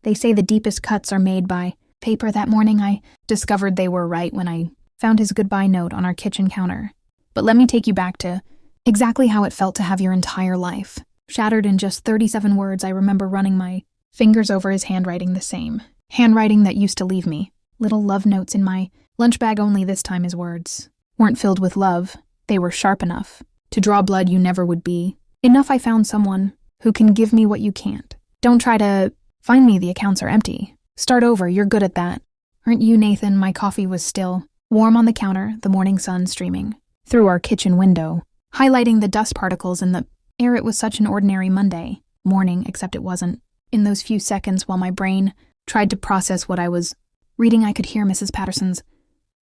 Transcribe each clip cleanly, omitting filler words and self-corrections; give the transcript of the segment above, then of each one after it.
They say the deepest cuts are made by paper. That morning I discovered they were right when I found his goodbye note on our kitchen counter. But let me take you back to exactly how it felt to have your entire life shattered in just 37 words. I remember running my fingers over his handwriting, the same handwriting that used to leave me little love notes in my lunch bag, only this time his words weren't filled with love. They were sharp enough to draw blood you never would be. Enough I found someone who can give me what you can't. Don't try to find me, the accounts are empty. Start over, you're good at that. Aren't you, Nathan? My coffee was still warm on the counter, the morning sun streaming through our kitchen window, highlighting the dust particles in the air. It was such an ordinary Monday morning, except it wasn't. In those few seconds while my brain tried to process what I was reading, I could hear Mrs. Patterson's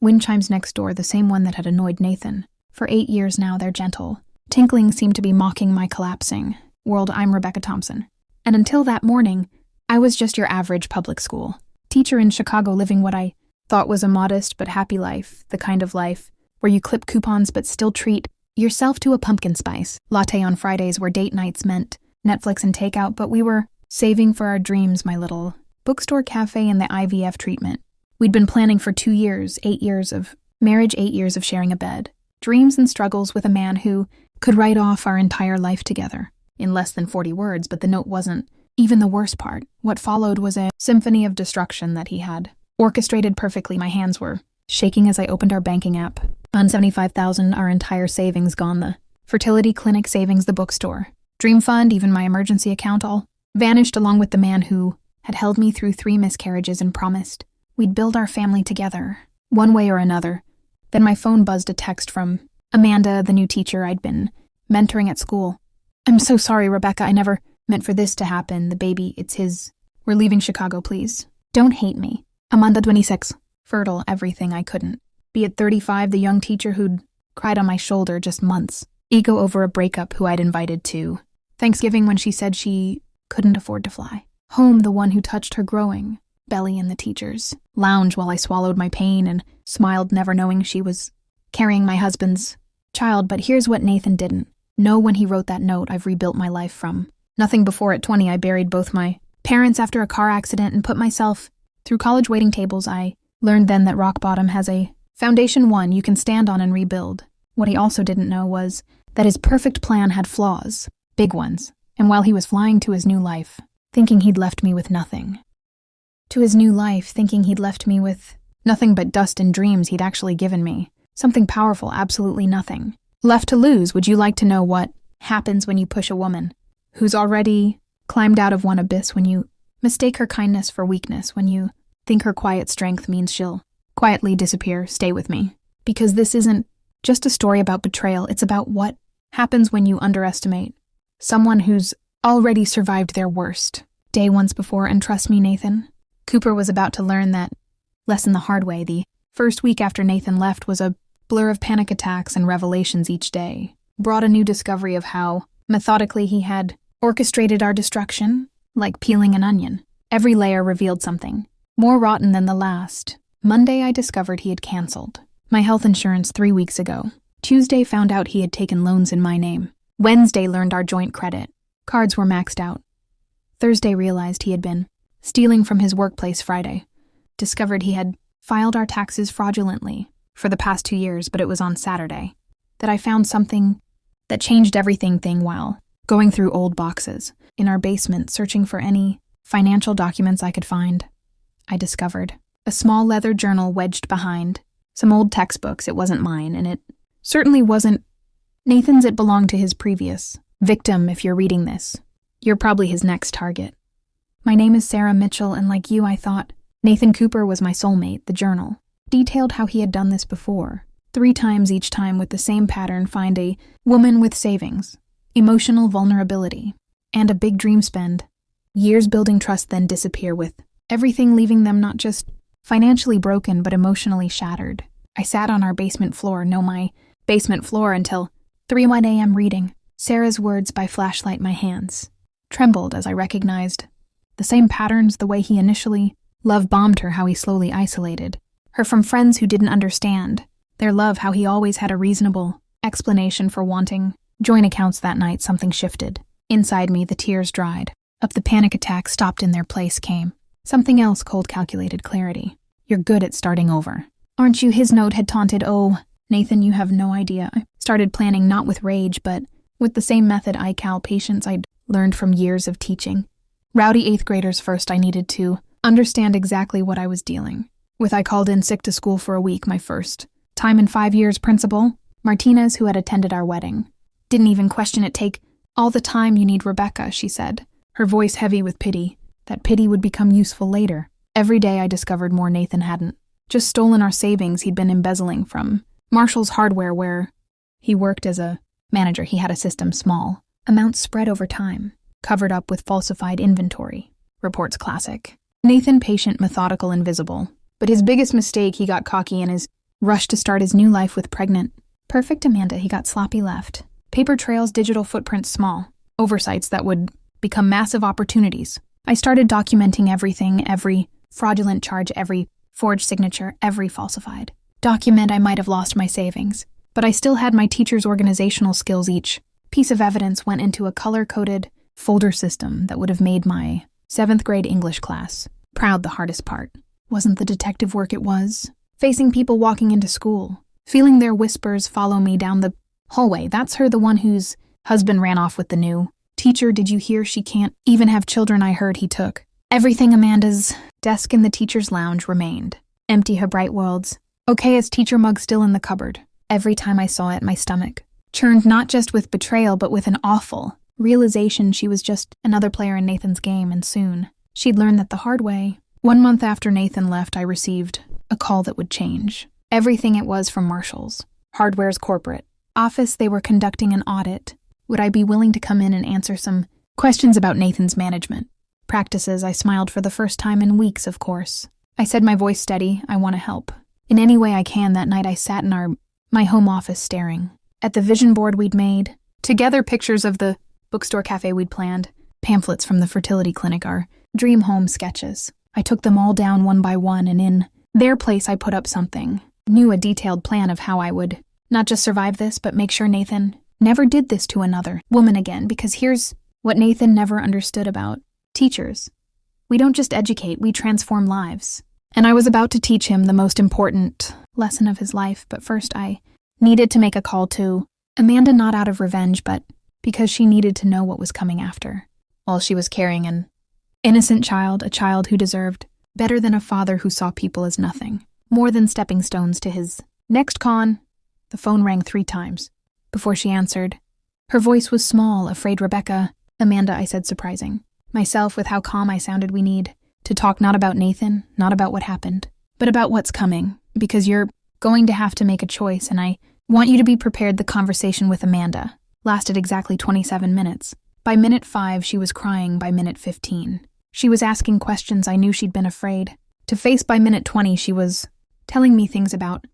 wind chimes next door, the same one that had annoyed Nathan. For 8 years now, their gentle tinkling seemed to be mocking my collapsing world. I'm Rebecca Thompson. And until that morning, I was just your average public school teacher in Chicago, living what I thought was a modest but happy life, the kind of life where you clip coupons but still treat yourself to a pumpkin spice latte on Fridays, where date nights meant Netflix and takeout, but we were saving for our dreams, my little bookstore cafe and the IVF treatment. We'd been planning for 2 years, 8 years of marriage, 8 years of sharing a bed, dreams and struggles with a man who could write off our entire life together in less than 40 words, but the note wasn't even the worst part. What followed was a symphony of destruction that he had orchestrated perfectly. My hands were shaking as I opened our banking app. On $75,000, our entire savings gone. The fertility clinic savings, the bookstore, dream fund, even my emergency account, all vanished along with the man who had held me through 3 miscarriages and promised we'd build our family together, one way or another. Then my phone buzzed a text from Amanda, the new teacher I'd been mentoring at school. I'm so sorry, Rebecca. I never meant for this to happen. The baby, it's his. We're leaving Chicago, please. Don't hate me. Amanda, 26. Fertile, everything I couldn't be at 35, the young teacher who'd cried on my shoulder just months. Ego over a breakup, who I'd invited to Thanksgiving when she said she couldn't afford to fly home, the one who touched her growing belly in the teacher's lounge while I swallowed my pain and smiled, never knowing she was carrying my husband's child. But here's what Nathan didn't know when he wrote that note. I've rebuilt my life from nothing. Before at 20, I buried both my parents after a car accident and put myself through college waiting tables. I learned then that rock bottom has a foundation, one you can stand on and rebuild. What he also didn't know was that his perfect plan had flaws, big ones. And while he was flying to his new life, thinking he'd left me with nothing. To his new life, thinking he'd left me with nothing but dust and dreams, he'd actually given me something powerful, absolutely nothing left to lose. Would you like to know what happens when you push a woman who's already climbed out of one abyss, when you mistake her kindness for weakness, when you think her quiet strength means she'll quietly disappear? Stay with me, because this isn't just a story about betrayal. It's about what happens when you underestimate someone who's already survived their worst day once before. And trust me, Nathan, Cooper was about to learn that lesson the hard way. The first week after Nathan left was a blur of panic attacks and revelations. Each day brought a new discovery of how methodically he had orchestrated our destruction, like peeling an onion. Every layer revealed something more rotten than the last. Monday, I discovered he had canceled my health insurance 3 weeks ago. Tuesday, found out he had taken loans in my name. Wednesday, learned our joint credit cards were maxed out. Thursday, realized he had been stealing from his workplace. Friday, discovered he had filed our taxes fraudulently for the past 2 years. But it was on Saturday that I found something that changed everything. While going through old boxes in our basement, searching for any financial documents I could find, I discovered a small leather journal wedged behind some old textbooks. It wasn't mine, and it certainly wasn't Nathan's. It belonged to his previous victim. If you're reading this, you're probably his next target. My name is Sarah Mitchell, and like you, I thought Nathan Cooper was my soulmate. The journal detailed how he had done this before, 3 times, each time with the same pattern: find a woman with savings, emotional vulnerability, and a big dream, spend years building trust, then disappear with everything, leaving them not just financially broken but emotionally shattered. I sat on our basement floor, my basement floor, until 3:01 a.m. reading Sarah's words by flashlight. My hands trembled as I recognized the same patterns, the way he initially love-bombed her, how he slowly isolated her from friends who didn't understand their love, how he always had a reasonable explanation for wanting joint accounts. That night, something shifted inside me. The tears dried up, the panic attacks stopped in their place. Came Something else, cold calculated clarity. You're good at starting over. Aren't you? His note had taunted. Oh, Nathan, you have no idea. I started planning not with rage, but with the same method iCal patience I'd learned from years of teaching. Rowdy 8th graders first, I needed to understand exactly what I was dealing with. I called in sick to school for a week, my first time in 5 years. Principal Martinez, who had attended our wedding, didn't even question it. Take all the time you need, Rebecca, she said, her voice heavy with pity. That pity would become useful later. Every day I discovered more Nathan hadn't just stolen our savings he'd been embezzling from Marshall's Hardware, where he worked as a manager. He had a system, small amounts spread over time, covered up with falsified inventory. Reports classic. Nathan, patient, methodical, invisible. But his biggest mistake, he got cocky in his rush to start his new life with pregnant. Perfect Amanda, he got sloppy left. Paper trails, digital footprints, small oversights that would become massive opportunities. I started documenting everything, every fraudulent charge, every forged signature, every falsified document. I might have lost my savings, but I still had my teacher's organizational skills. Each piece of evidence went into a color-coded folder system that would have made my 7th grade English class proud. The hardest part wasn't the detective work, it was facing people walking into school, feeling their whispers follow me down the hallway. That's her, the one whose husband ran off with the new teacher. Did you hear? She can't even have children. I heard he took everything. Amanda's desk in the teacher's lounge remained empty, her bright worlds. Okaya's teacher mug still in the cupboard. Every time I saw it, my stomach churned, not just with betrayal, but with an awful realization she was just another player in Nathan's game, and soon she'd learn that the hard way. 1 month after Nathan left, I received a call that would change everything. It was from Marshall's Hardware's corporate office. They were conducting an audit. Would I be willing to come in and answer some questions about Nathan's management practices? I smiled for the first time in weeks, of course. I said, my voice steady, I want to help in any way I can. That night I sat in my home office staring at the vision board we'd made together, pictures of the bookstore cafe we'd planned, pamphlets from the fertility clinic, our dream home sketches. I took them all down one by one, and in their place I put up something new, a detailed plan of how I would not just survive this, but make sure Nathan never did this to another woman again. Because here's what Nathan never understood about teachers. We don't just educate, we transform lives. And I was about to teach him the most important lesson of his life, but first I needed to make a call to Amanda, not out of revenge, but because she needed to know what was coming after. While she was carrying an innocent child, a child who deserved better than a father who saw people as nothing, more than stepping stones to his next con. The phone rang 3 times before she answered. Her voice was small, afraid. Rebecca. Amanda, I said, surprising myself with how calm I sounded. We need to talk, not about Nathan, not about what happened, but about what's coming, because you're going to have to make a choice, and I want you to be prepared. The conversation with Amanda lasted exactly 27 minutes. By minute 5, she was crying. By minute 15, she was asking questions I knew she'd been afraid to face. By minute 20, she was telling me things about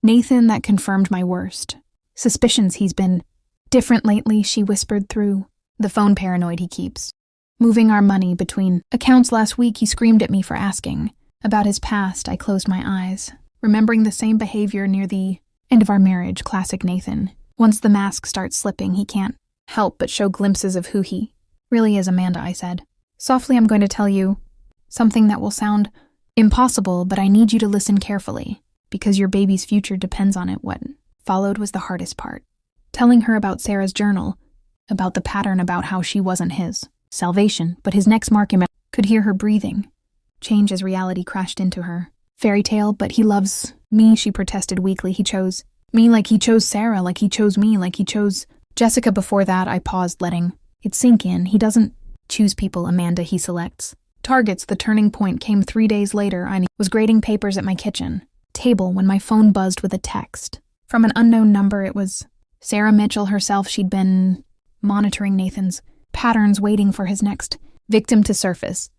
Nathan that confirmed my worst suspicions. He's been different lately, she whispered through the phone. Paranoid, he keeps moving our money between accounts. Last week, he screamed at me for asking about his past. I closed my eyes, remembering the same behavior near the end of our marriage. Classic Nathan. Once the mask starts slipping, he can't help but show glimpses of who he really is. Amanda, I said softly, I'm going to tell you something that will sound impossible, but I need you to listen carefully, because your baby's future depends on it. What followed was the hardest part. Telling her about Sarah's journal, about the pattern, about how she wasn't his salvation, but his next mark. Could hear her breathing change as reality crashed into her. Fairy tale, but he loves me, she protested weakly. He chose me like he chose Sarah, like he chose me, like he chose Jessica. Before that, I paused, letting it sink in. He doesn't choose people, Amanda, he selects targets. The turning point came 3 days later. I was grading papers at my kitchen table when my phone buzzed with a text from an unknown number. It was Sarah Mitchell herself. She'd been monitoring Nathan's patterns, waiting for his next victim to surface.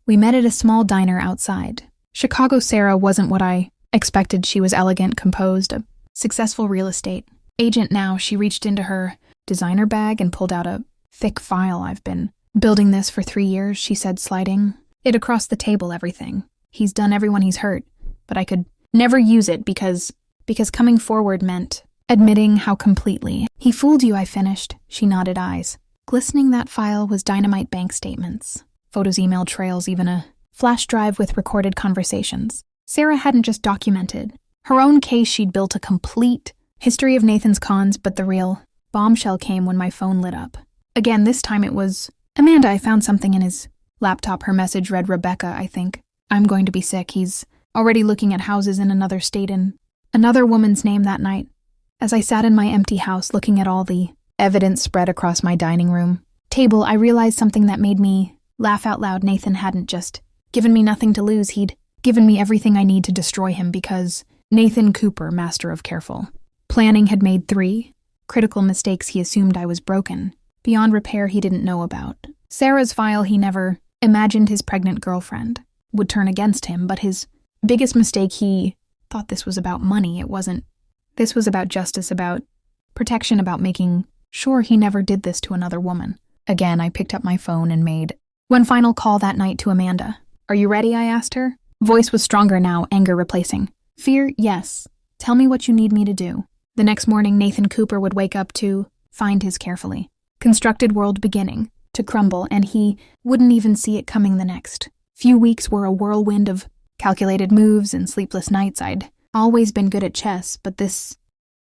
We met at a small diner outside Chicago. Sarah wasn't what I expected. She was elegant, composed, a successful real estate agent now. She reached into her designer bag and pulled out a thick file. I've been building this for 3 years, she said, sliding it across the table. Everything he's done, everyone he's hurt, but I could never use it because coming forward meant admitting how completely he fooled you. I finished. She nodded, eyes glistening. That file was dynamite. Bank statements, photos, email trails, even a flash drive with recorded conversations. Sarah hadn't just documented her own case, she'd built a complete history of Nathan's cons, but the real bombshell came when my phone lit up. Again, this time it was, "Amanda, I found something in his laptop." Her message read, "Rebecca, I think I'm going to be sick. He's already looking at houses in another state," and another woman's name that night. As I sat in my empty house looking at all the evidence spread across my dining room table, I realized something that made me laugh out loud. Nathan hadn't just given me nothing to lose, he'd given me everything I need to destroy him, because Nathan Cooper, master of careful planning, had made 3 critical mistakes he assumed I was broken, beyond repair he didn't know about. Sarah's file, he never imagined his pregnant girlfriend would turn against him, but his biggest mistake, he thought this was about money. It wasn't. This was about justice, about protection, about making sure he never did this to another woman. Again, I picked up my phone and made one final call that night to Amanda. "Are you ready?" I asked her. Voice was stronger now, anger replacing fear. "Yes. Tell me what you need me to do." The next morning, Nathan Cooper would wake up to find his carefully constructed world beginning to crumble, and he wouldn't even see it coming. The next few weeks were a whirlwind of calculated moves and sleepless nights. I'd always been good at chess, but this